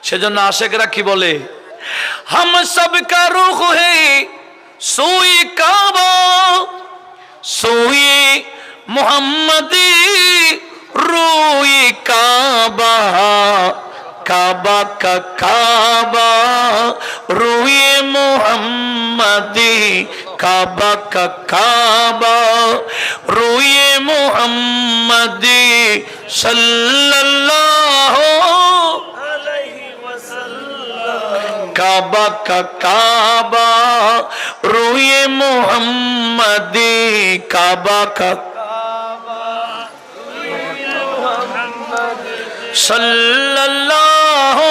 সেজন্য আশেকরা কি বলে, हम सब का रुख है सोई काबा, सोई मोहम्मदी रोई काबा, काबा का काबा रोई मोहम्मदी, काबा का काबा रोई मोहम्मदी सल्लल्लाहु काबा का काबा रोए मोहम्मदी, काबा का सल्लल्लाहु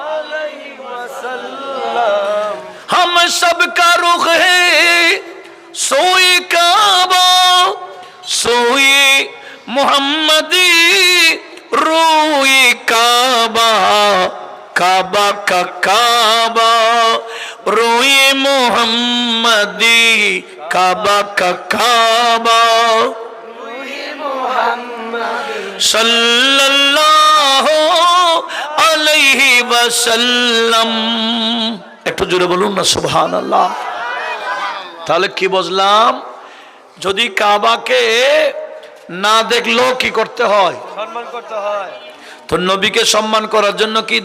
अलैहि वसल्लम। हम सब का रुख है सोए काबा, सोए मोहम्मदी रोए काबा, काबा का काबा रोए मोहम्मदी, काबा का काबा रोए मोहम्मदी सल्लल्लाहु अलैहि वसल्लम। একটু জোরে বলুন না সুবহানাল্লাহ। তাহলে কি বুঝলাম, যদি কাবাকে না দেখলেও কি করতে হয়, সম্মান করতে হয়। তো নবীকে সম্মান করার জন্য কি